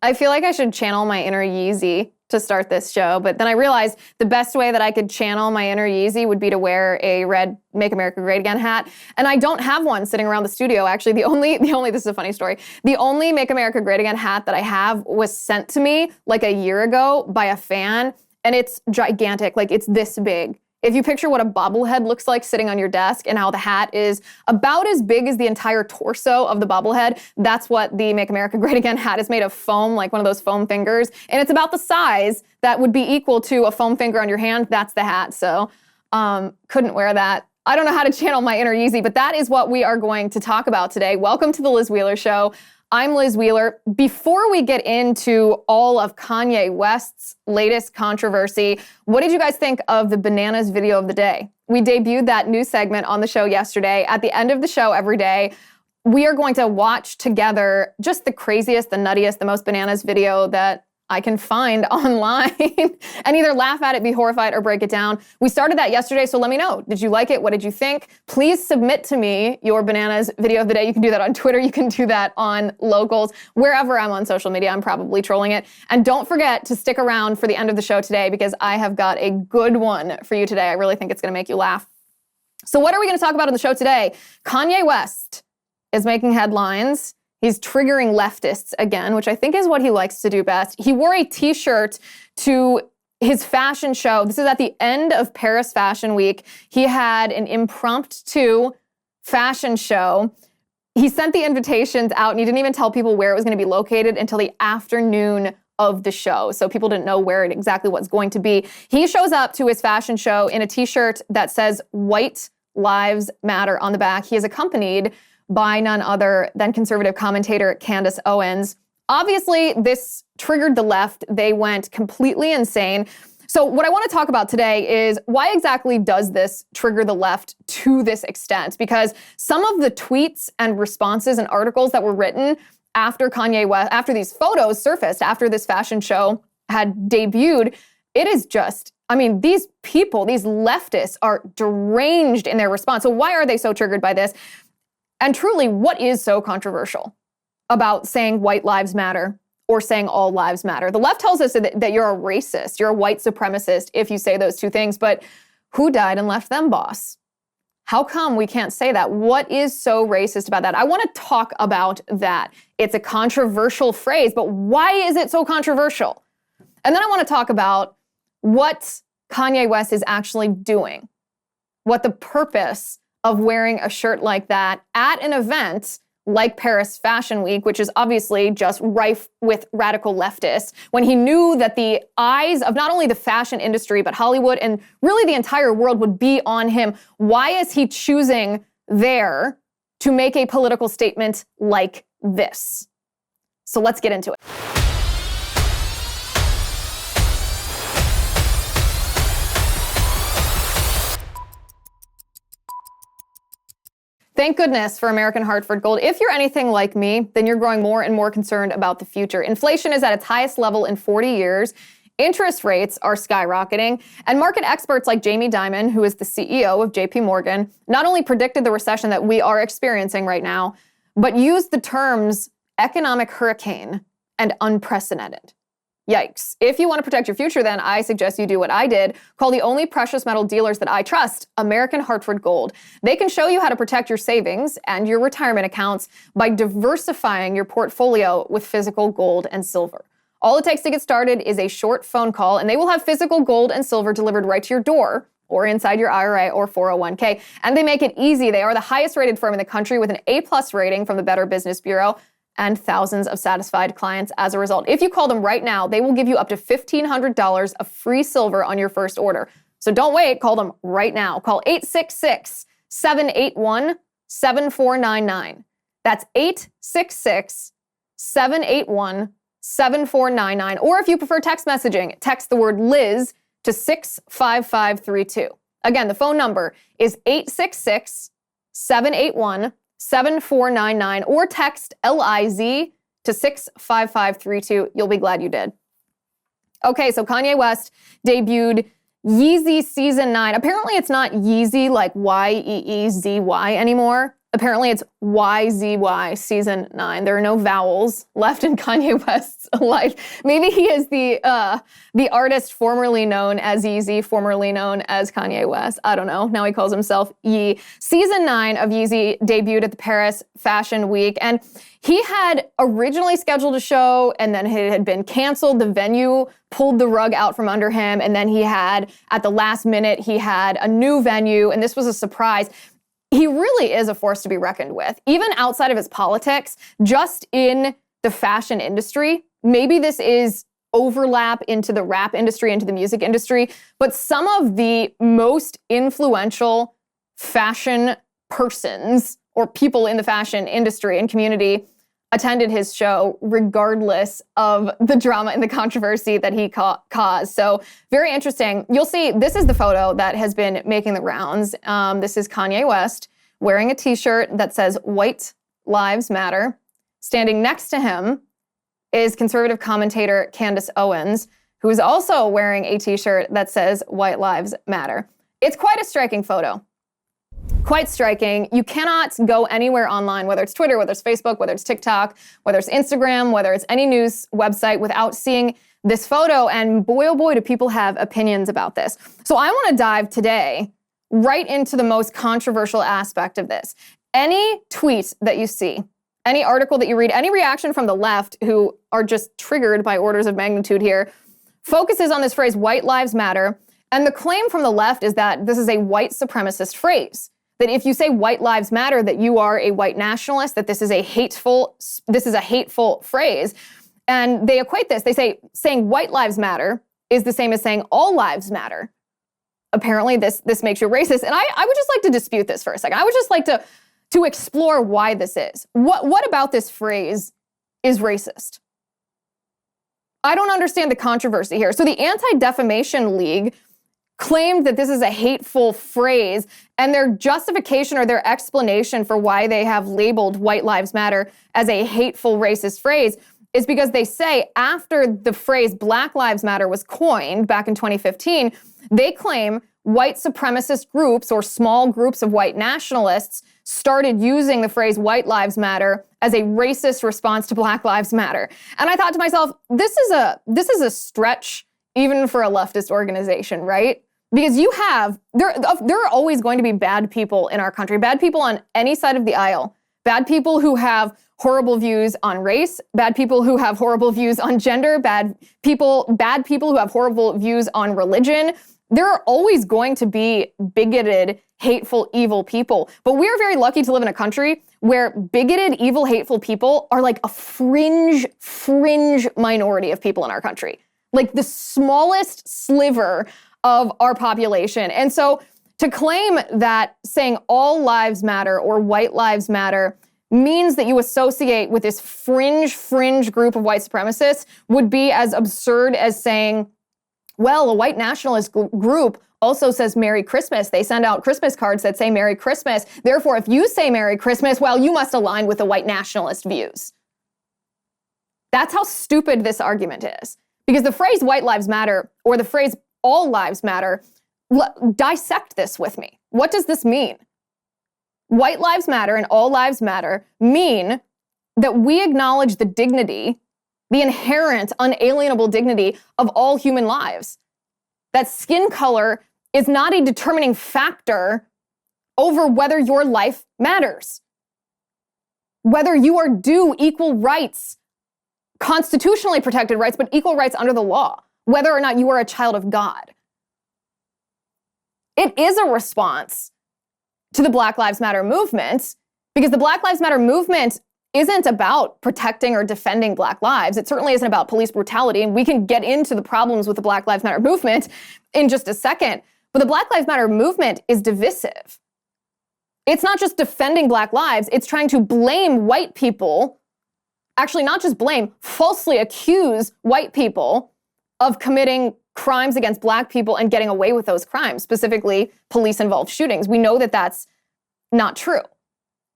I feel like I should channel my inner Yeezy to start this show, but then I realized the best way that I could channel my inner Yeezy would be to wear a red Make America Great Again hat, and I don't have one sitting around the studio. Actually, the only this is a funny story. The only Make America Great Again hat that I have was sent to me like a year ago by a fan, and it's gigantic, like it's this big. If you picture what a bobblehead looks like sitting on your desk and how the hat is about as big as the entire torso of the bobblehead, that's what the Make America Great Again hat is made of foam, like one of those foam fingers. And it's about the size that would be equal to a foam finger on your hand. That's the hat. So couldn't wear that. I don't know how to channel my inner Yeezy, but that is what we are going to talk about today. Welcome to the Liz Wheeler Show. I'm Liz Wheeler. Before we get into all of Kanye West's latest controversy, what did you guys think of the bananas video of the day? We debuted that new segment on the show yesterday. At the end of the show every day, we are going to watch together just the craziest, the nuttiest, the most bananas video that I can find online and either laugh at it, be horrified, or break it down. We started that yesterday, so let me know. Did you like it? What did you think? Please submit to me your bananas video of the day. You can do that on Twitter. You can do that on Locals. Wherever I'm on social media, I'm probably trolling it. And don't forget to stick around for the end of the show today because I have got a good one for you today. I really think it's going to make you laugh. So what are we going to talk about on the show today? Kanye West is making headlines. He's triggering leftists again, which I think is what he likes to do best. He wore a t-shirt to his fashion show. This is at the end of Paris Fashion Week. He had an impromptu fashion show. He sent the invitations out and he didn't even tell people where it was going to be located until the afternoon of the show. So people didn't know where it exactly was going to be. He shows up to his fashion show in a t-shirt that says White Lives Matter on the back. He is accompanied by none other than conservative commentator Candace Owens. Obviously, this triggered the left. They went completely insane. So what I want to talk about today is why exactly does this trigger the left to this extent? Because some of the tweets and responses and articles that were written after Kanye West, after these photos surfaced, after this fashion show had debuted, it is just, I mean, these people, these leftists are deranged in their response. So why are they so triggered by this? And truly, what is so controversial about saying white lives matter or saying all lives matter? The left tells us that you're a racist, you're a white supremacist if you say those two things, but who died and left them, boss? How come we can't say that? What is so racist about that? I want to talk about that. It's a controversial phrase, but why is it so controversial? And then I want to talk about what Kanye West is actually doing, what the purpose of wearing a shirt like that at an event like Paris Fashion Week, which is obviously just rife with radical leftists, when he knew that the eyes of not only the fashion industry, but Hollywood and really the entire world would be on him. Why is he choosing there to make a political statement like this? So let's get into it. Thank goodness for American Hartford Gold. If you're anything like me, then you're growing more and more concerned about the future. Inflation is at its highest level in 40 years. Interest rates are skyrocketing. And market experts like Jamie Dimon, who is the CEO of JP Morgan, not only predicted the recession that we are experiencing right now, but used the terms economic hurricane and unprecedented. Yikes. If you want to protect your future, then I suggest you do what I did. Call the only precious metal dealers that I trust, American Hartford Gold. They can show you how to protect your savings and your retirement accounts by diversifying your portfolio with physical gold and silver. All it takes to get started is a short phone call, and they will have physical gold and silver delivered right to your door or inside your IRA or 401k. And they make it easy. They are the highest rated firm in the country with an A+ rating from the Better Business Bureau, and thousands of satisfied clients as a result. If you call them right now, they will give you up to $1,500 of free silver on your first order. So don't wait, call them right now. Call 866-781-7499. That's 866-781-7499. Or if you prefer text messaging, text the word Liz to 65532. Again, the phone number is 866-781-7499 or text LIZ to 65532. You'll be glad you did. Okay, so Kanye West debuted Yeezy Season 9. Apparently it's not Yeezy like Yeezy anymore. Apparently it's YZY season 9. There are no vowels left in Kanye West's life. Maybe he is the artist formerly known as Yeezy, formerly known as Kanye West. I don't know. Now he calls himself Yee. Season 9 of Yeezy debuted at the Paris Fashion Week, and he had originally scheduled a show, and then it had been canceled. The venue pulled the rug out from under him, and then he had, at the last minute, he had a new venue, and this was a surprise. He really is a force to be reckoned with, even outside of his politics, just in the fashion industry. Maybe this is overlap into the rap industry, into the music industry, but some of the most influential fashion persons or people in the fashion industry and community attended his show regardless of the drama and the controversy that he caused. So very interesting. You'll see, this is the photo that has been making the rounds. This is Kanye West wearing a t-shirt that says White Lives Matter. Standing next to him is conservative commentator Candace Owens, who is also wearing a t-shirt that says White Lives Matter. It's quite a striking photo. Quite striking. You cannot go anywhere online, whether it's Twitter, whether it's Facebook, whether it's TikTok, whether it's Instagram, whether it's any news website, without seeing this photo. And boy, oh boy, do people have opinions about this. So I want to dive today right into the most controversial aspect of this. Any tweet that you see, any article that you read, any reaction from the left, who are just triggered by orders of magnitude here, focuses on this phrase, White Lives Matter. And the claim from the left is that this is a white supremacist phrase. That if you say white lives matter, that you are a white nationalist, that this is a hateful phrase. And they equate this. They say saying white lives matter is the same as saying all lives matter. Apparently this makes you racist. And I would just like to dispute this for a second. I would just like to explore why this is. What about this phrase is racist? I don't understand the controversy here. So the Anti-Defamation League claimed that this is a hateful phrase, and their justification or their explanation for why they have labeled White Lives Matter as a hateful racist phrase is because they say after the phrase Black Lives Matter was coined back in 2015, they claim white supremacist groups or small groups of white nationalists started using the phrase White Lives Matter as a racist response to Black Lives Matter. And I thought to myself, this is a stretch even for a leftist organization, right? Because there are always going to be bad people in our country, bad people on any side of the aisle, bad people who have horrible views on race, bad people who have horrible views on gender, bad people who have horrible views on religion. There are always going to be bigoted, hateful, evil people. But we are very lucky to live in a country where bigoted, evil, hateful people are like a fringe minority of people in our country. Like the smallest sliver of our population. And so to claim that saying all lives matter or white lives matter means that you associate with this fringe group of white supremacists would be as absurd as saying, well, a white nationalist group also says Merry Christmas. They send out Christmas cards that say Merry Christmas. Therefore, if you say Merry Christmas, well, you must align with the white nationalist views. That's how stupid this argument is. Because the phrase white lives matter or the phrase all lives matter, dissect this with me. What does this mean? White lives matter and all lives matter mean that we acknowledge the dignity, the inherent, unalienable dignity of all human lives. That skin color is not a determining factor over whether your life matters. Whether you are due equal rights, constitutionally protected rights, but equal rights under the law, whether or not you are a child of God. It is a response to the Black Lives Matter movement, because the Black Lives Matter movement isn't about protecting or defending Black lives. It certainly isn't about police brutality, and we can get into the problems with the Black Lives Matter movement in just a second. But the Black Lives Matter movement is divisive. It's not just defending Black lives, it's trying to blame white people, actually not just blame, falsely accuse white people of committing crimes against Black people and getting away with those crimes, specifically police-involved shootings. We know that that's not true.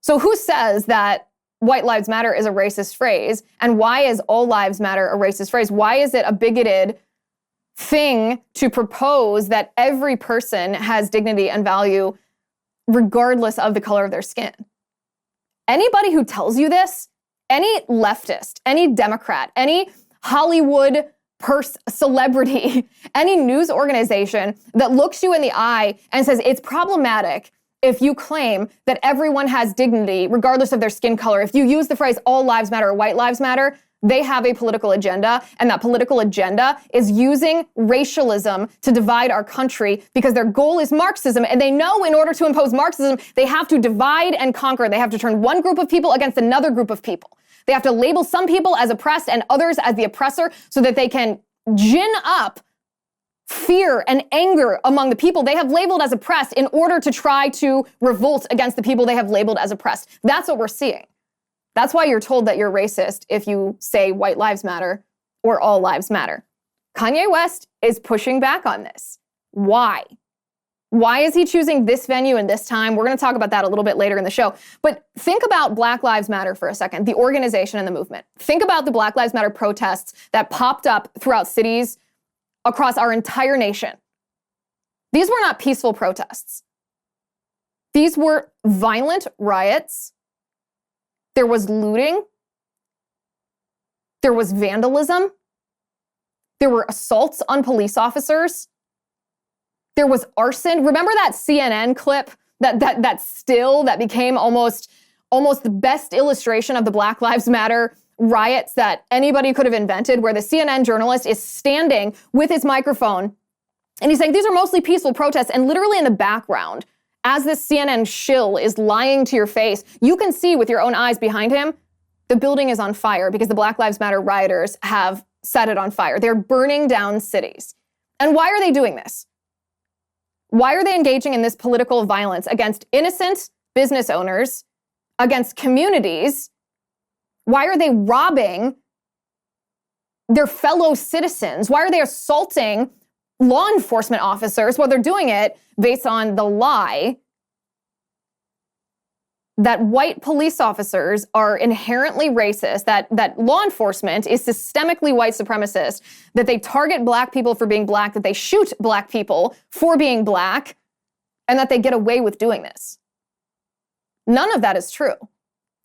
So who says that White Lives Matter is a racist phrase? And why is all lives matter a racist phrase? Why is it a bigoted thing to propose that every person has dignity and value regardless of the color of their skin? Anybody who tells you this, any leftist, any Democrat, any Hollywood celebrity, any news organization that looks you in the eye and says it's problematic if you claim that everyone has dignity regardless of their skin color, if you use the phrase all lives matter or white lives matter, they have a political agenda, and that political agenda is using racialism to divide our country because their goal is Marxism, and they know in order to impose Marxism, they have to divide and conquer. They have to turn one group of people against another group of people. They have to label some people as oppressed and others as the oppressor so that they can gin up fear and anger among the people they have labeled as oppressed in order to try to revolt against the people they have labeled as oppressed. That's what we're seeing. That's why you're told that you're racist if you say white lives matter or all lives matter. Kanye West is pushing back on this. Why? Why is he choosing this venue and this time? We're going to talk about that a little bit later in the show. But think about Black Lives Matter for a second, the organization and the movement. Think about the Black Lives Matter protests that popped up throughout cities across our entire nation. These were not peaceful protests. These were violent riots. There was looting. There was vandalism. There were assaults on police officers. There was arson. Remember that CNN clip, that still that became almost the best illustration of the Black Lives Matter riots that anybody could have invented, where the CNN journalist is standing with his microphone and he's saying, these are mostly peaceful protests. And literally in the background, as this CNN shill is lying to your face, you can see with your own eyes behind him, the building is on fire because the Black Lives Matter rioters have set it on fire. They're burning down cities. And why are they doing this? Why are they engaging in this political violence against innocent business owners, against communities? Why are they robbing their fellow citizens? Why are they assaulting law enforcement officers? Well, they're doing it based on the lie that white police officers are inherently racist, that law enforcement is systemically white supremacist, that they target black people for being black, that they shoot black people for being black, and that they get away with doing this. None of that is true.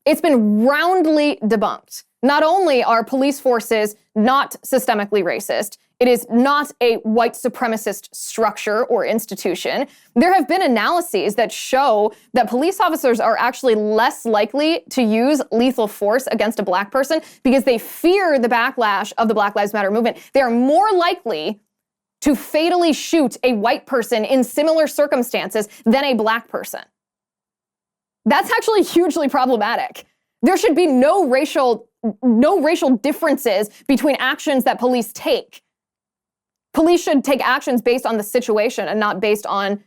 It's been roundly debunked. Not only are police forces not systemically racist, it is not a white supremacist structure or institution. There have been analyses that show that police officers are actually less likely to use lethal force against a black person because they fear the backlash of the Black Lives Matter movement. They are more likely to fatally shoot a white person in similar circumstances than a black person. That's actually hugely problematic. There should be no racial differences between actions that police take. Police should take actions based on the situation and not based on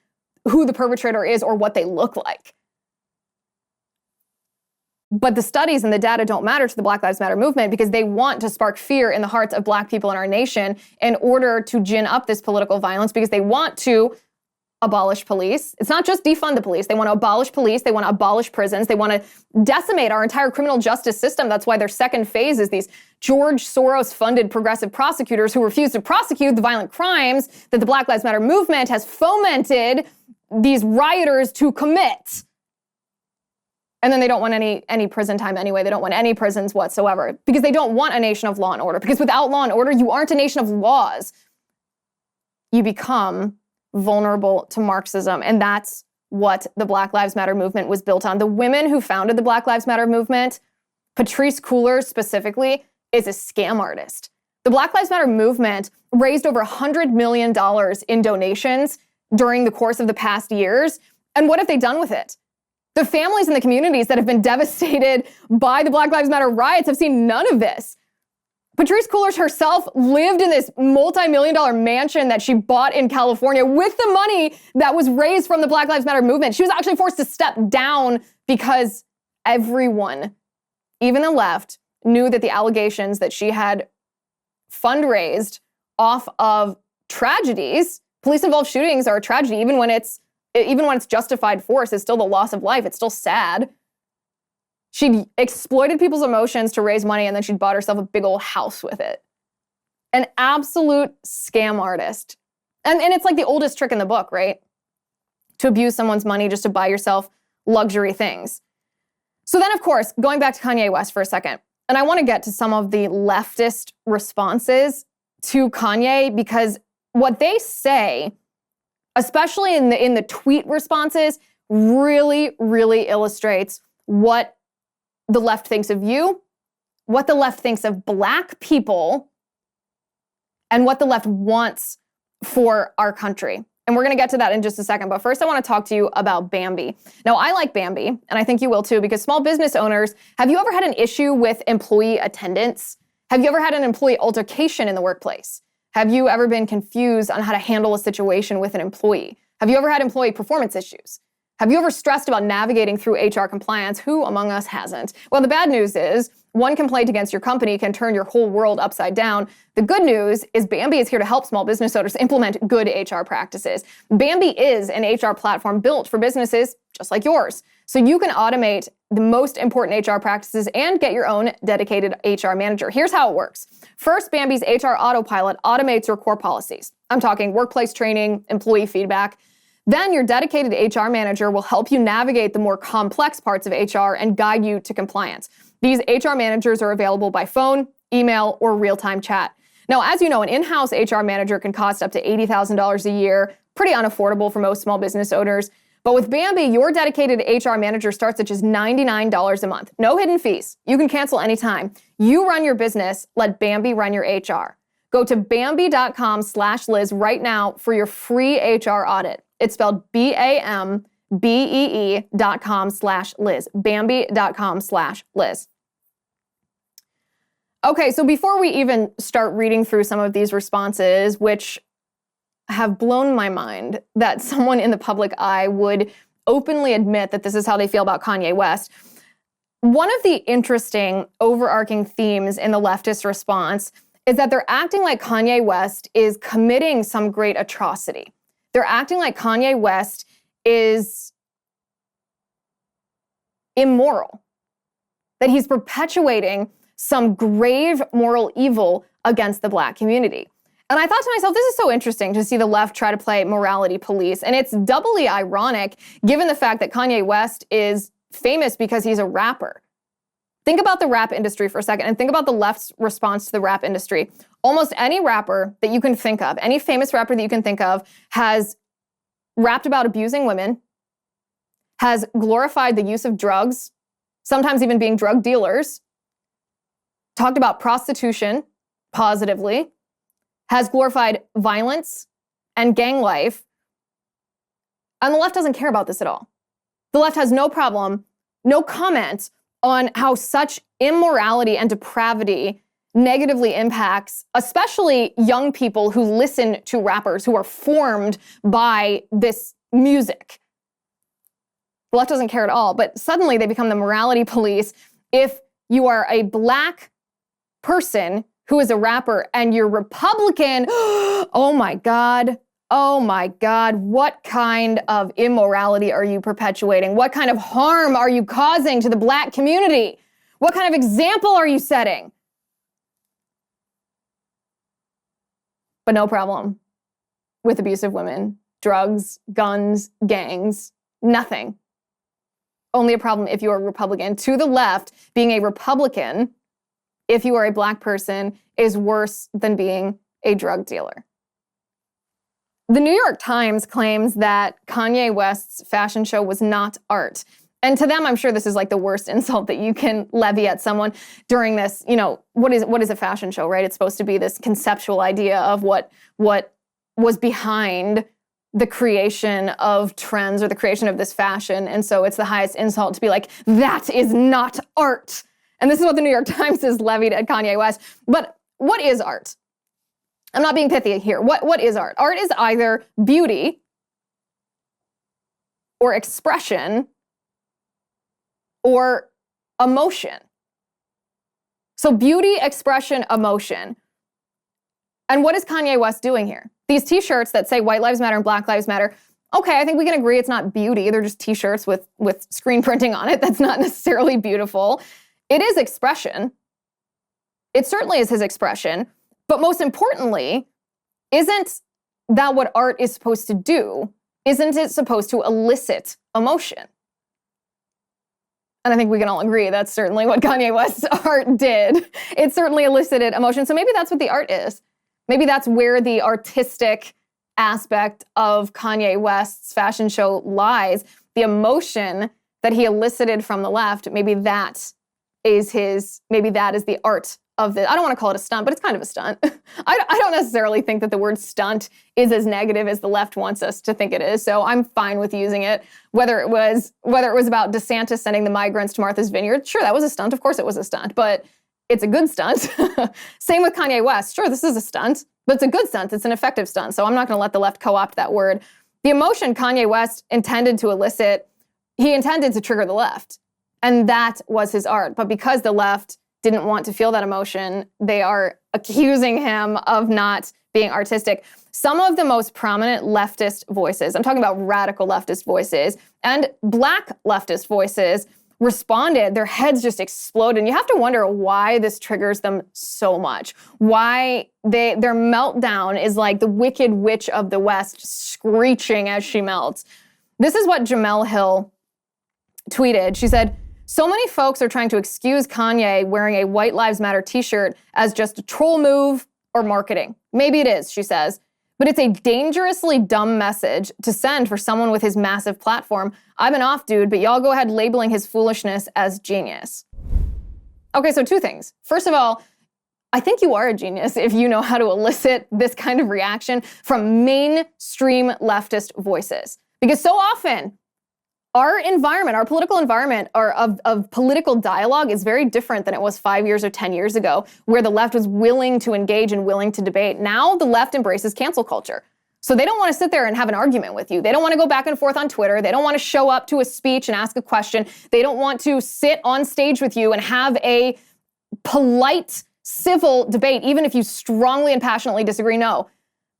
who the perpetrator is or what they look like. But the studies and the data don't matter to the Black Lives Matter movement because they want to spark fear in the hearts of black people in our nation in order to gin up this political violence because they want to abolish police. It's not just defund the police. They want to abolish police. They want to abolish prisons. They want to decimate our entire criminal justice system. That's why their second phase is these George Soros-funded progressive prosecutors who refuse to prosecute the violent crimes that the Black Lives Matter movement has fomented these rioters to commit. And then they don't want any prison time anyway. They don't want any prisons whatsoever because they don't want a nation of law and order. Because without law and order, you aren't a nation of laws. You become vulnerable to Marxism. And that's what the Black Lives Matter movement was built on. The women who founded the Black Lives Matter movement, Patrisse Cullors specifically, is a scam artist. The Black Lives Matter movement raised over $100 million in donations during the course of the past years. And what have they done with it? The families in the communities that have been devastated by the Black Lives Matter riots have seen none of this. Patrisse Cullors herself lived in this multi-million-dollar mansion that she bought in California with the money that was raised from the Black Lives Matter movement. She was actually forced to step down because everyone, even the left, knew that the allegations that she had fundraised off of tragedies, police-involved shootings are a tragedy, even when it's justified force, it's still the loss of life. It's still sad. She exploited people's emotions to raise money, and then she'd bought herself a big old house with it. An absolute scam artist. And it's like the oldest trick in the book, right? To abuse someone's money just to buy yourself luxury things. So then, of course, going back to Kanye West for a second, and I want to get to some of the leftist responses to Kanye, because what they say, especially in the tweet responses, really, really illustrates what the left thinks of you, what the left thinks of Black people, and what the left wants for our country. And we're going to get to that in just a second. But first, I want to talk to you about Bambi. Now, I like Bambi, and I think you will too, because small business owners, have you ever had an issue with employee attendance? Have you ever had an employee altercation in the workplace? Have you ever been confused on how to handle a situation with an employee? Have you ever had employee performance issues? Have you ever stressed about navigating through HR compliance? Who among us hasn't? Well, the bad news is one complaint against your company can turn your whole world upside down. The good news is Bambi is here to help small business owners implement good HR practices. Bambi is an HR platform built for businesses just like yours, so you can automate the most important HR practices and get your own dedicated HR manager. Here's how it works. First, Bambi's HR autopilot automates your core policies. I'm talking workplace training, employee feedback. Then your dedicated HR manager will help you navigate the more complex parts of HR and guide you to compliance. These HR managers are available by phone, email, or real-time chat. Now, as you know, an in-house HR manager can cost up to $80,000 a year, pretty unaffordable for most small business owners. But with Bambi, your dedicated HR manager starts at just $99 a month. No hidden fees. You can cancel anytime. You run your business, let Bambi run your HR. Go to Bambi.com/Liz right now for your free HR audit. It's spelled BAMBEE.com/Liz. Bambi.com/Liz. Okay, so before we even start reading through some of these responses, which have blown my mind that someone in the public eye would openly admit that this is how they feel about Kanye West, one of the interesting overarching themes in the leftist response is that they're acting like Kanye West is committing some great atrocity. They're acting like Kanye West is immoral, that he's perpetuating some grave moral evil against the Black community. And I thought to myself, this is so interesting to see the left try to play morality police. And it's doubly ironic given the fact that Kanye West is famous because he's a rapper. Think about the rap industry for a second and think about the left's response to the rap industry. Almost any rapper that you can think of, any famous rapper that you can think of, has rapped about abusing women, has glorified the use of drugs, sometimes even being drug dealers, talked about prostitution positively, has glorified violence and gang life, and the left doesn't care about this at all. The left has no problem, no comment on how such immorality and depravity negatively impacts, especially young people who listen to rappers, who are formed by this music. The left doesn't care at all, but suddenly they become the morality police if you are a Black person who is a rapper and you're Republican. Oh my God, what kind of immorality are you perpetuating? What kind of harm are you causing to the Black community? What kind of example are you setting? But no problem with abusive women, drugs, guns, gangs, nothing. Only a problem if you are a Republican. To the left, being a Republican, if you are a Black person, is worse than being a drug dealer. The New York Times claims that Kanye West's fashion show was not art. And to them, I'm sure this is like the worst insult that you can levy at someone during this, what is a fashion show, right? It's supposed to be this conceptual idea of what was behind the creation of trends or the creation of this fashion. And so it's the highest insult to be like, that is not art. And this is what the New York Times has levied at Kanye West. But what is art? I'm not being pithy here. What is art? Art is either beauty or expression or emotion. So beauty, expression, emotion. And what is Kanye West doing here? These t-shirts that say white lives matter and Black lives matter. Okay, I think we can agree it's not beauty. They're just t-shirts with screen printing on it. That's not necessarily beautiful. It is expression. It certainly is his expression. But most importantly, isn't that what art is supposed to do? Isn't it supposed to elicit emotion? And I think we can all agree that's certainly what Kanye West's art did. It certainly elicited emotion. So maybe that's what the art is. Maybe that's where the artistic aspect of Kanye West's fashion show lies. The emotion that he elicited from the left, maybe that is the art of the, I don't want to call it a stunt, but it's kind of a stunt. I don't necessarily think that the word stunt is as negative as the left wants us to think it is. So I'm fine with using it. Whether it was about DeSantis sending the migrants to Martha's Vineyard, sure, that was a stunt. Of course it was a stunt, but it's a good stunt. Same with Kanye West. Sure, this is a stunt, but it's a good stunt. It's an effective stunt. So I'm not going to let the left co-opt that word. The emotion Kanye West intended to elicit, he intended to trigger the left. And that was his art. But because the left didn't want to feel that emotion, they are accusing him of not being artistic. Some of the most prominent leftist voices, I'm talking about radical leftist voices, and black leftist voices responded. Their heads just exploded. And you have to wonder why this triggers them so much. Why their meltdown is like the wicked witch of the West screeching as she melts. This is what Jamel Hill tweeted. She said, "So many folks are trying to excuse Kanye wearing a White Lives Matter t-shirt as just a troll move or marketing. Maybe it is," she says, "but it's a dangerously dumb message to send for someone with his massive platform. I'm an off dude, but y'all go ahead labeling his foolishness as genius." Okay, so two things. First of all, I think you are a genius if you know how to elicit this kind of reaction from mainstream leftist voices. Because so often, our environment, our political environment of political dialogue is very different than it was 5 years or 10 years ago, where the left was willing to engage and willing to debate. Now the left embraces cancel culture. So they don't want to sit there and have an argument with you. They don't want to go back and forth on Twitter. They don't want to show up to a speech and ask a question. They don't want to sit on stage with you and have a polite, civil debate, even if you strongly and passionately disagree. No.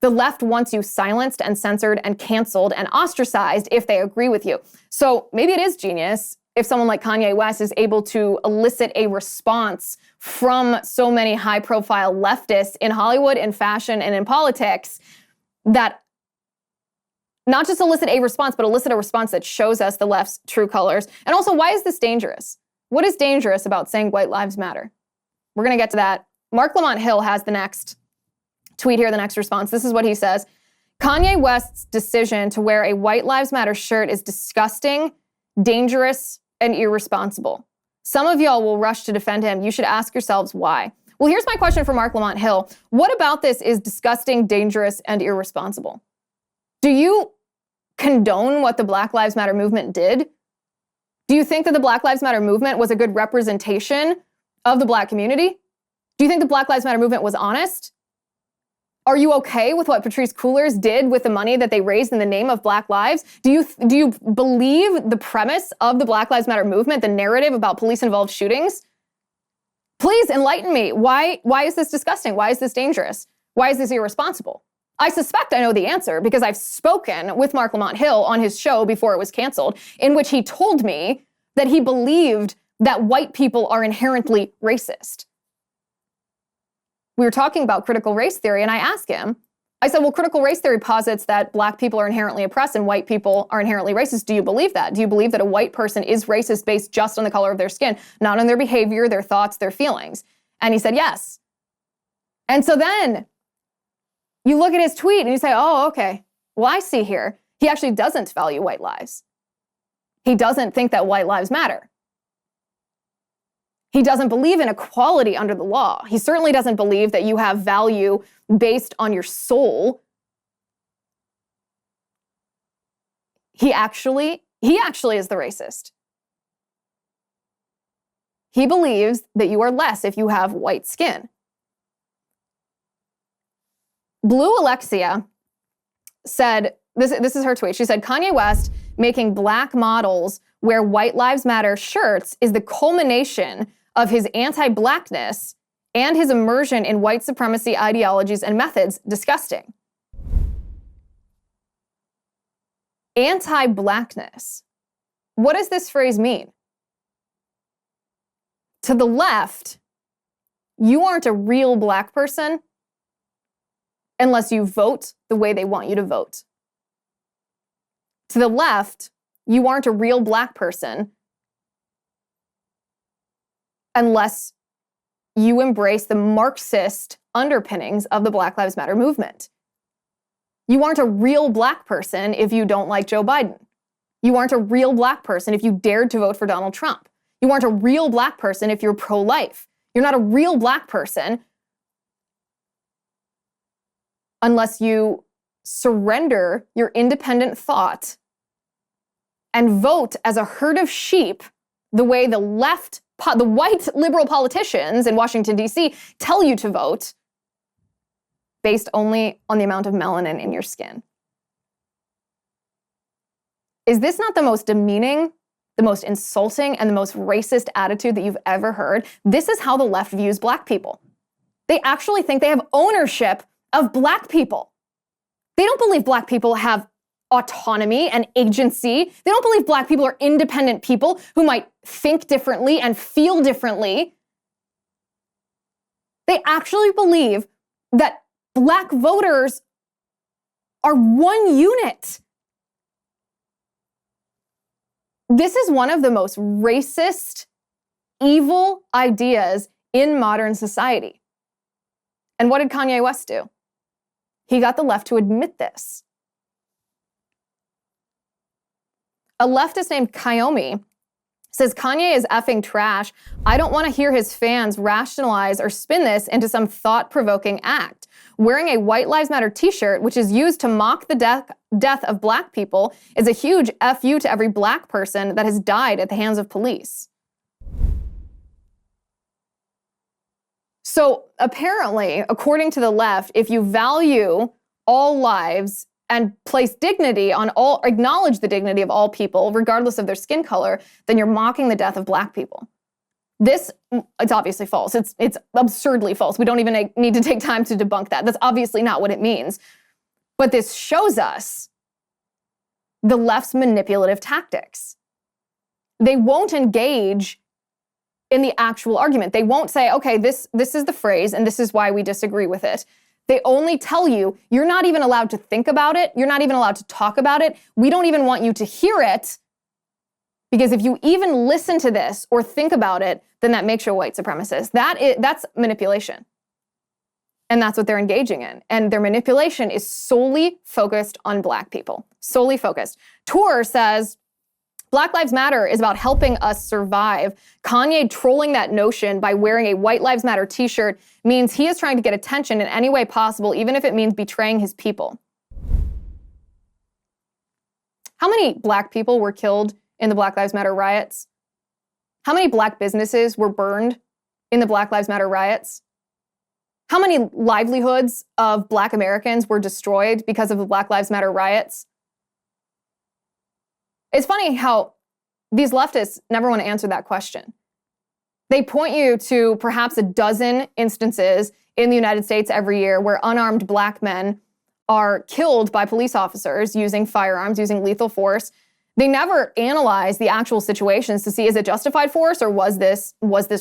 The left wants you silenced and censored and canceled and ostracized if they agree with you. So maybe it is genius if someone like Kanye West is able to elicit a response from so many high-profile leftists in Hollywood, in fashion, and in politics, that not just elicit a response, but elicit a response that shows us the left's true colors. And also, why is this dangerous? What is dangerous about saying White Lives Matter? We're going to get to that. Mark Lamont Hill has the next tweet here, the next response. This is what he says. "Kanye West's decision to wear a White Lives Matter shirt is disgusting, dangerous, and irresponsible. Some of y'all will rush to defend him. You should ask yourselves why." Well, here's my question for Mark Lamont Hill. What about this is disgusting, dangerous, and irresponsible? Do you condone what the Black Lives Matter movement did? Do you think that the Black Lives Matter movement was a good representation of the Black community? Do you think the Black Lives Matter movement was honest? Are you okay with what Patrisse Cullors did with the money that they raised in the name of Black lives? Do you believe the premise of the Black Lives Matter movement, the narrative about police-involved shootings? Please enlighten me. Why is this disgusting? Why is this dangerous? Why is this irresponsible? I suspect I know the answer because I've spoken with Mark Lamont Hill on his show before it was canceled, in which he told me that he believed that white people are inherently racist. We were talking about critical race theory, and I asked him, I said, well, critical race theory posits that Black people are inherently oppressed and white people are inherently racist. Do you believe that? Do you believe that a white person is racist based just on the color of their skin, not on their behavior, their thoughts, their feelings? And he said, yes. And so then you look at his tweet and you say, oh, okay, well, I see here. He actually doesn't value white lives. He doesn't think that white lives matter. He doesn't believe in equality under the law. He certainly doesn't believe that you have value based on your soul. He actually is the racist. He believes that you are less if you have white skin. Blue Alexia said, this is her tweet. She said, Kanye West making Black models wear White Lives Matter shirts is the culmination of his anti-Blackness and his immersion in white supremacy ideologies and methods. Disgusting. Anti-Blackness. What does this phrase mean? To the left, you aren't a real Black person unless you vote the way they want you to vote. To the left, you aren't a real Black person unless you embrace the Marxist underpinnings of the Black Lives Matter movement. You aren't a real Black person if you don't like Joe Biden. You aren't a real Black person if you dared to vote for Donald Trump. You aren't a real Black person if you're pro-life. You're not a real Black person unless you surrender your independent thought and vote as a herd of sheep the way the white liberal politicians in Washington, D.C. tell you to vote based only on the amount of melanin in your skin. Is this not the most demeaning, the most insulting, and the most racist attitude that you've ever heard? This is how the left views Black people. They actually think they have ownership of Black people. They don't believe Black people have autonomy and agency. They don't believe Black people are independent people who might think differently and feel differently. They actually believe that Black voters are one unit. This is one of the most racist, evil ideas in modern society. And what did Kanye West do? He got the left to admit this. A leftist named Kayomi says Kanye is effing trash. I don't want to hear his fans rationalize or spin this into some thought-provoking act. Wearing a White Lives Matter t-shirt, which is used to mock the death of Black people, is a huge FU to every Black person that has died at the hands of police. So apparently, according to the left, if you value all lives and place dignity on all, acknowledge the dignity of all people, regardless of their skin color, then you're mocking the death of Black people. This, it's obviously false. It's absurdly false. We don't even need to take time to debunk that. That's obviously not what it means. But this shows us the left's manipulative tactics. They won't engage in the actual argument. They won't say, okay, this is the phrase and this is why we disagree with it. They only tell you, you're not even allowed to think about it. You're not even allowed to talk about it. We don't even want you to hear it. Because if you even listen to this or think about it, then that makes you a white supremacist. That's manipulation. And that's what they're engaging in. And their manipulation is solely focused on Black people. Solely focused. Tor says, Black Lives Matter is about helping us survive. Kanye trolling that notion by wearing a White Lives Matter t-shirt means he is trying to get attention in any way possible, even if it means betraying his people. How many Black people were killed in the Black Lives Matter riots? How many Black businesses were burned in the Black Lives Matter riots? How many livelihoods of Black Americans were destroyed because of the Black Lives Matter riots? It's funny how these leftists never want to answer that question. They point you to perhaps a dozen instances in the United States every year where unarmed Black men are killed by police officers using firearms, using lethal force. They never analyze the actual situations to see, is it justified force or was this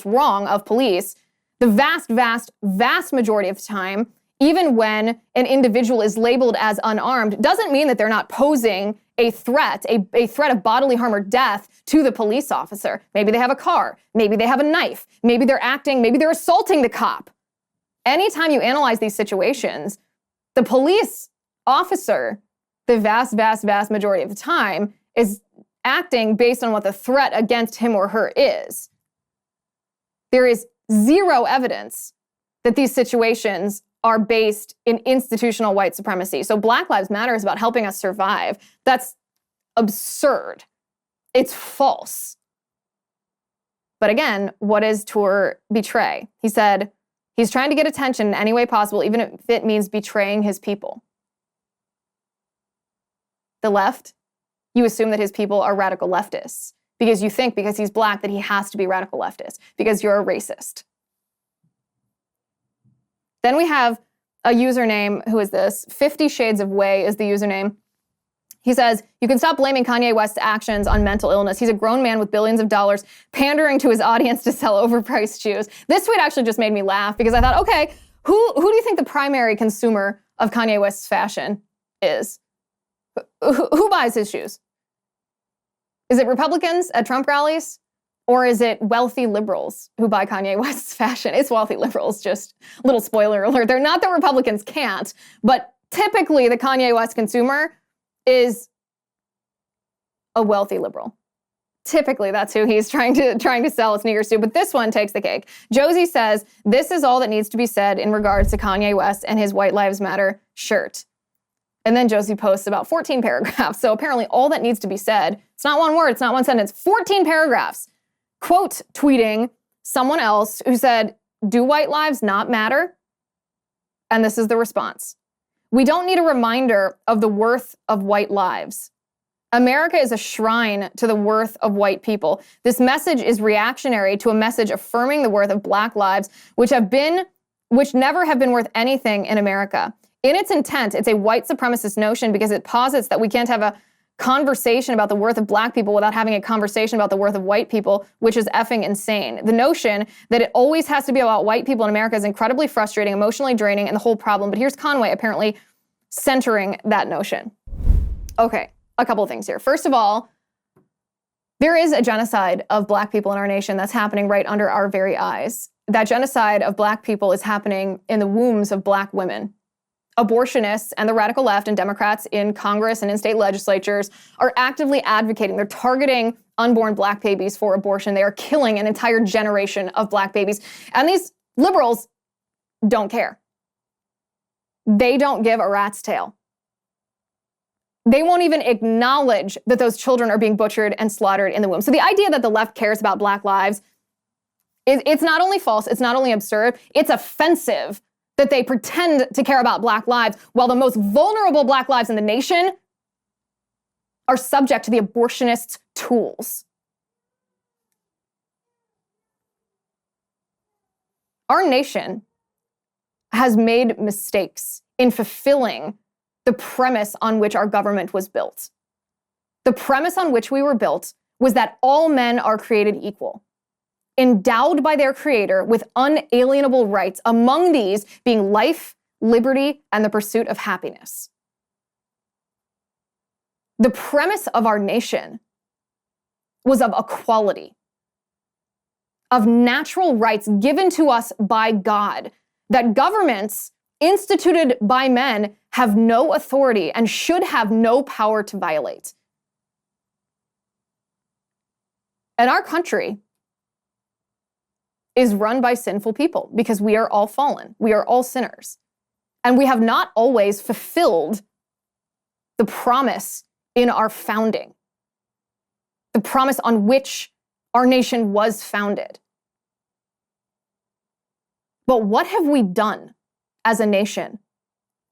wrong of police? The vast majority of the time, even when an individual is labeled as unarmed, doesn't mean that they're not posing a threat, a threat of bodily harm or death to the police officer. Maybe they have a car, maybe they have a knife, maybe they're assaulting the cop. Anytime you analyze these situations, the police officer, the vast majority of the time, is acting based on what the threat against him or her is. There is zero evidence that these situations are based in institutional white supremacy. So Black Lives Matter is about helping us survive. That's absurd. It's false. But again, what does Tor betray? He said he's trying to get attention in any way possible, even if it means betraying his people. The left, you assume that his people are radical leftists because you think because he's Black that he has to be radical leftist because you're a racist. Then we have a username, who is this? 50 Shades of Way is the username. He says, you can stop blaming Kanye West's actions on mental illness. He's a grown man with billions of dollars pandering to his audience to sell overpriced shoes. This tweet actually just made me laugh because I thought, okay, who do you think the primary consumer of Kanye West's fashion is? Who buys his shoes? Is it Republicans at Trump rallies? Or is it wealthy liberals who buy Kanye West's fashion? It's wealthy liberals, just a little spoiler alert. They're not that Republicans can't, but typically the Kanye West consumer is a wealthy liberal. Typically, that's who he's trying to sell sneakers to, but this one takes the cake. Josie says, this is all that needs to be said in regards to Kanye West and his White Lives Matter shirt. And then Josie posts about 14 paragraphs. So apparently all that needs to be said, it's not one word, it's not one sentence, 14 paragraphs. Quote tweeting someone else who said, do white lives not matter? And this is the response. We don't need a reminder of the worth of white lives. America is a shrine to the worth of white people. This message is reactionary to a message affirming the worth of black lives, which never have been worth anything in America. In its intent, it's a white supremacist notion because it posits that we can't have a conversation about the worth of black people without having a conversation about the worth of white people, which is effing insane. The notion that it always has to be about white people in America is incredibly frustrating, emotionally draining, and the whole problem. But here's Conway apparently centering that notion. Okay, a couple of things here. First of all, there is a genocide of black people in our nation that's happening right under our very eyes. That genocide of black people is happening in the wombs of black women. Abortionists and the radical left and Democrats in Congress and in state legislatures are actively advocating. They're targeting unborn black babies for abortion. They are killing an entire generation of black babies. And these liberals don't care. They don't give a rat's tail. They won't even acknowledge that those children are being butchered and slaughtered in the womb. So the idea that the left cares about black lives, it's not only false, it's not only absurd, it's offensive that they pretend to care about black lives while the most vulnerable black lives in the nation are subject to the abortionists' tools. Our nation has made mistakes in fulfilling the premise on which our government was built. The premise on which we were built was that all men are created equal, endowed by their creator with unalienable rights, among these being life, liberty, and the pursuit of happiness. The premise of our nation was of equality, of natural rights given to us by God, that governments instituted by men have no authority and should have no power to violate. And our country is run by sinful people because we are all fallen. We are all sinners. And we have not always fulfilled the promise in our founding, the promise on which our nation was founded. But what have we done as a nation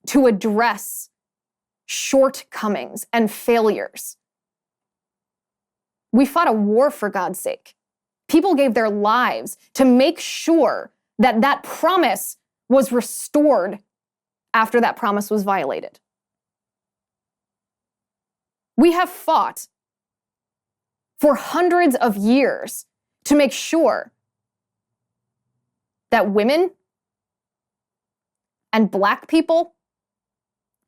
to address shortcomings and failures? We fought a war, for God's sake. People gave their lives to make sure that that promise was restored after that promise was violated. We have fought for hundreds of years to make sure that women and black people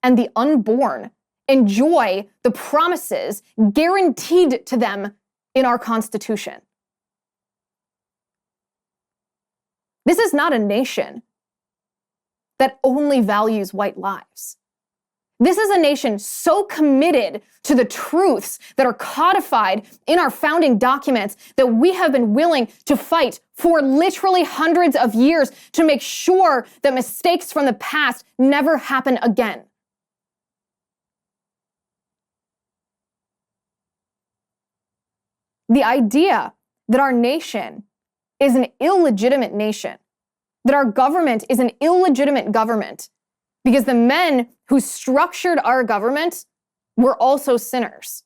and the unborn enjoy the promises guaranteed to them in our Constitution. This is not a nation that only values white lives. This is a nation so committed to the truths that are codified in our founding documents that we have been willing to fight for literally hundreds of years to make sure that mistakes from the past never happen again. The idea that our nation is an illegitimate nation, that our government is an illegitimate government, because the men who structured our government were also sinners.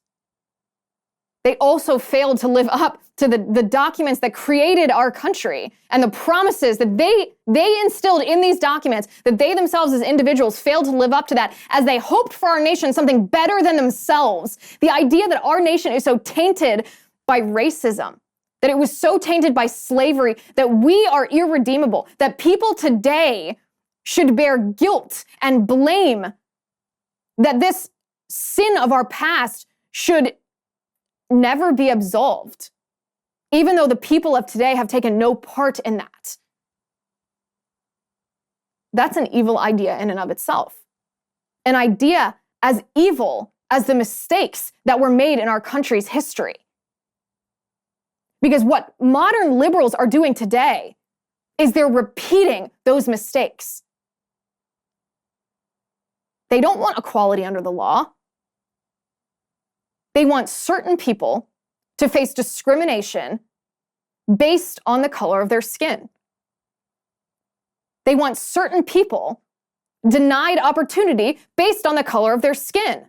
They also failed to live up to the documents that created our country and the promises that they instilled in these documents, that they themselves as individuals failed to live up to that as they hoped for our nation something better than themselves. The idea that our nation is so tainted by racism, that it was so tainted by slavery, that we are irredeemable, that people today should bear guilt and blame, that this sin of our past should never be absolved. even though the people of today have taken no part in that. That's an evil idea in and of itself. An idea as evil as the mistakes that were made in our country's history. Because what modern liberals are doing today is they're repeating those mistakes. They don't want equality under the law. They want certain people to face discrimination based on the color of their skin. They want certain people denied opportunity based on the color of their skin.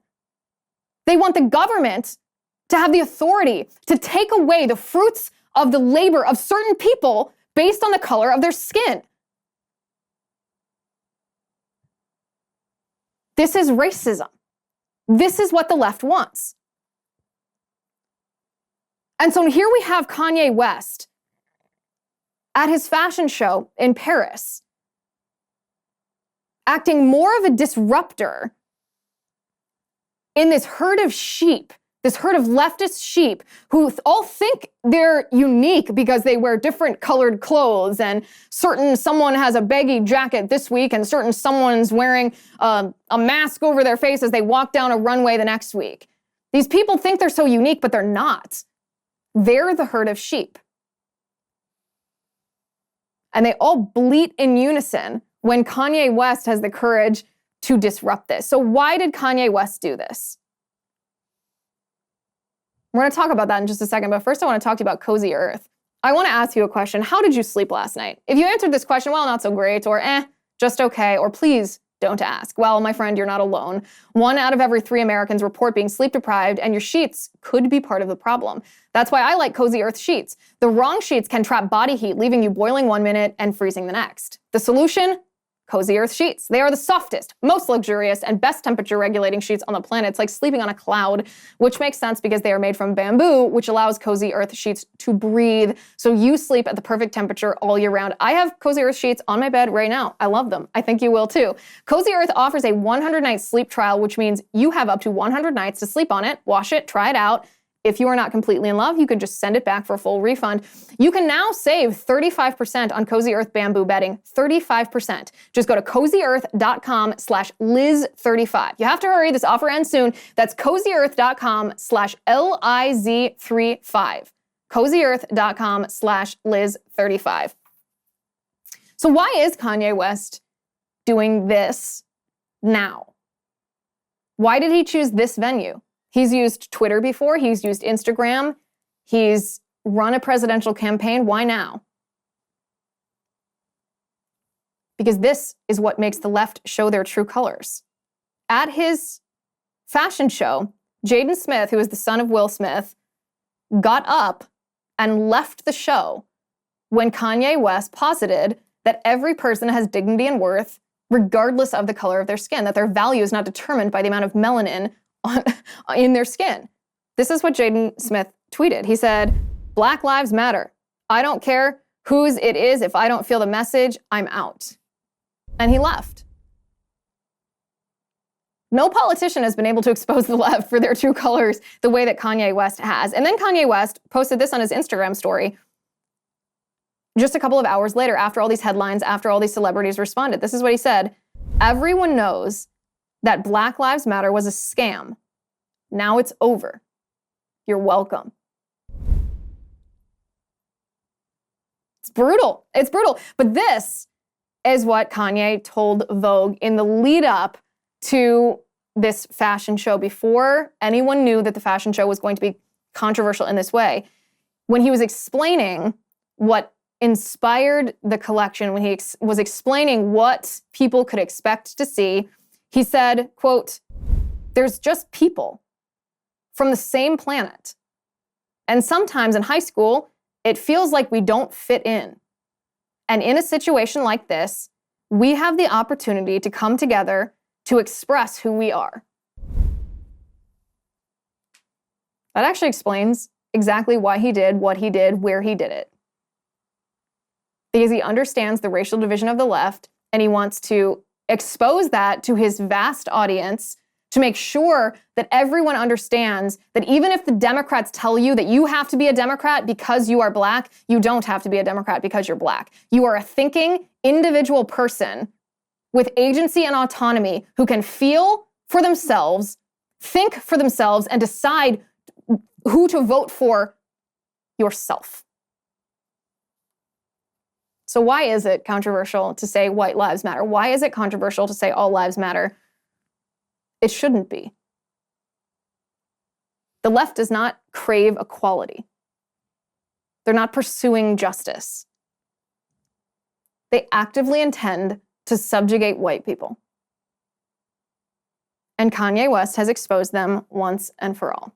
They want the government to have the authority to take away the fruits of the labor of certain people based on the color of their skin. This is racism. This is what the left wants. And so here we have Kanye West at his fashion show in Paris, acting more of a disruptor in this herd of sheep, this herd of leftist sheep who all think they're unique because they wear different colored clothes, and someone has a baggy jacket this week and someone's wearing a mask over their face as they walk down a runway the next week. These people think they're so unique, but they're not. They're the herd of sheep. And they all bleat in unison when Kanye West has the courage to disrupt this. So why did Kanye West do this? We're going to talk about that in just a second, but first I want to talk to you about Cozy Earth. I want to ask you a question. How did you sleep last night? If you answered this question, well, not so great, or just okay, or please don't ask. Well, my friend, you're not alone. 1 out of every 3 Americans report being sleep deprived, and your sheets could be part of the problem. That's why I like Cozy Earth sheets. The wrong sheets can trap body heat, leaving you boiling 1 minute and freezing the next. The solution? Cozy Earth sheets. They are the softest, most luxurious, and best temperature regulating sheets on the planet. It's like sleeping on a cloud, which makes sense because they are made from bamboo, which allows Cozy Earth sheets to breathe, so you sleep at the perfect temperature all year round. I have Cozy Earth sheets on my bed right now. I love them. I think you will too. Cozy Earth offers a 100-night sleep trial, which means you have up to 100 nights to sleep on it, wash it, try it out. If you are not completely in love, you can just send it back for a full refund. You can now save 35% on Cozy Earth bamboo bedding, 35%. Just go to cozyearth.com/Liz35. You have to hurry, this offer ends soon. That's cozyearth.com/LIZ35. cozyearth.com/Liz35. So why is Kanye West doing this now? Why did he choose this venue? He's used Twitter before, he's used Instagram, he's run a presidential campaign. Why now? Because this is what makes the left show their true colors. At his fashion show, Jaden Smith, who is the son of Will Smith, got up and left the show when Kanye West posited that every person has dignity and worth regardless of the color of their skin, that their value is not determined by the amount of melanin in their skin. This is what Jaden Smith tweeted. He said, "Black lives matter. I don't care whose it is. If I don't feel the message, I'm out." And he left. No politician has been able to expose the left for their true colors the way that Kanye West has. And then Kanye West posted this on his Instagram story just a couple of hours later, after all these headlines, after all these celebrities responded. This is what he said: "Everyone knows that Black Lives Matter was a scam. Now it's over. You're welcome." It's brutal. It's brutal. But this is what Kanye told Vogue in the lead up to this fashion show, before anyone knew that the fashion show was going to be controversial in this way. When he was explaining what inspired the collection, when he was explaining what people could expect to see, he said, quote, "There's just people from the same planet. And sometimes in high school, it feels like we don't fit in. And in a situation like this, we have the opportunity to come together to express who we are." That actually explains exactly why he did what he did, where he did it. Because he understands the racial division of the left, and he wants to expose that to his vast audience to make sure that everyone understands that even if the Democrats tell you that you have to be a Democrat because you are Black, you don't have to be a Democrat because you're Black. You are a thinking individual person with agency and autonomy who can feel for themselves, think for themselves, and decide who to vote for yourself. So why is it controversial to say white lives matter? Why is it controversial to say all lives matter? It shouldn't be. The left does not crave equality. They're not pursuing justice. They actively intend to subjugate white people. And Kanye West has exposed them once and for all.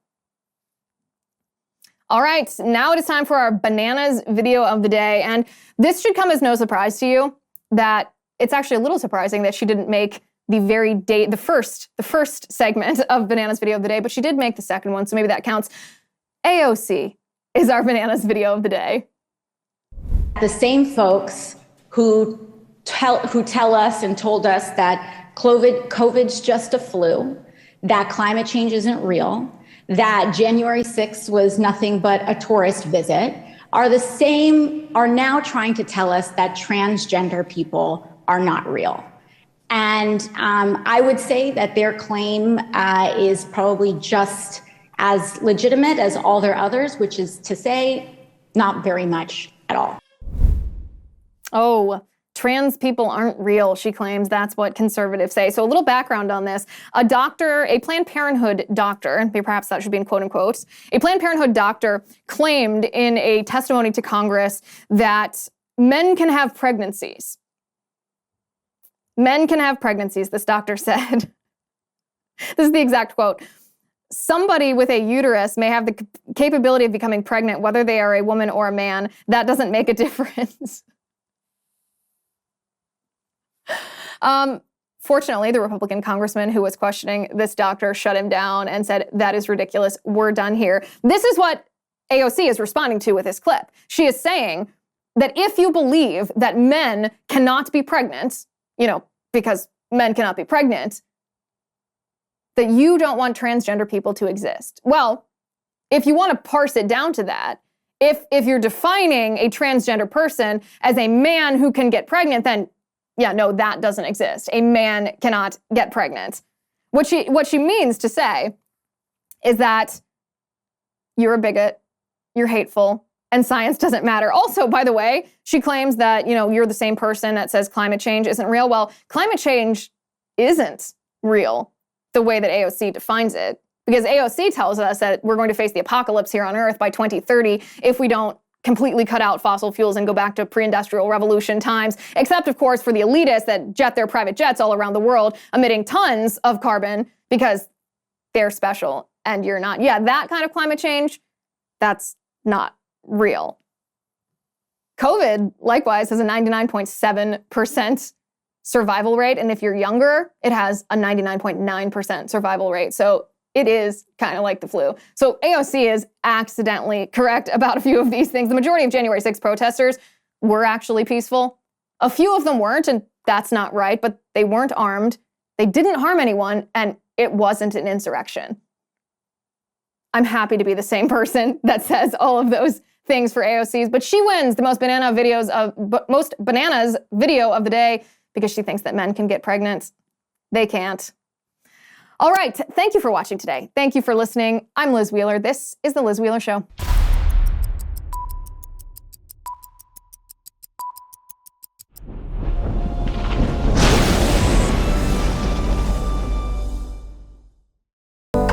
All right, now it is time for our bananas video of the day. And this should come as no surprise to you that it's actually a little surprising that she didn't make the first segment of bananas video of the day, but she did make the second one, so maybe that counts. AOC is our bananas video of the day. The same folks who tell us and told us that COVID's just a flu, that climate change isn't real, that January 6th was nothing but a tourist visit, are now trying to tell us that transgender people are not real. And I would say that their claim is probably just as legitimate as all their others, which is to say, not very much at all. Oh, trans people aren't real, she claims. That's what conservatives say. So a little background on this. A Planned Parenthood doctor, and perhaps that should be in quote unquote, a Planned Parenthood doctor claimed in a testimony to Congress that men can have pregnancies. Men can have pregnancies, this doctor said. This is the exact quote. Somebody with a uterus may have the capability of becoming pregnant, whether they are a woman or a man. That doesn't make a difference. Fortunately, the Republican congressman who was questioning this doctor shut him down and said, that is ridiculous. We're done here. This is what AOC is responding to with this clip. She is saying that if you believe that men cannot be pregnant, because men cannot be pregnant, that you don't want transgender people to exist. Well, if you want to parse it down to that, if you're defining a transgender person as a man who can get pregnant, then yeah, no, that doesn't exist. A man cannot get pregnant. What she means to say is that you're a bigot, you're hateful, and science doesn't matter. Also, by the way, she claims that, you're the same person that says climate change isn't real. Well, climate change isn't real the way that AOC defines it, because AOC tells us that we're going to face the apocalypse here on Earth by 2030 if we don't completely cut out fossil fuels and go back to pre-industrial revolution times, except, of course, for the elitists that jet their private jets all around the world, emitting tons of carbon because they're special and you're not. Yeah, that kind of climate change, that's not real. COVID, likewise, has a 99.7% survival rate, and if you're younger, it has a 99.9% survival rate. So it is kind of like the flu. So AOC is accidentally correct about a few of these things. The majority of January 6th protesters were actually peaceful. A few of them weren't, and that's not right, but they weren't armed. They didn't harm anyone, and it wasn't an insurrection. I'm happy to be the same person that says all of those things for AOC's, but she wins the most bananas video of the day because she thinks that men can get pregnant. They can't. All right, thank you for watching today. Thank you for listening. I'm Liz Wheeler. This is The Liz Wheeler Show.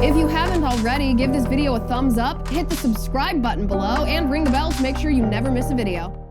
If you haven't already, give this video a thumbs up, hit the subscribe button below, and ring the bell to make sure you never miss a video.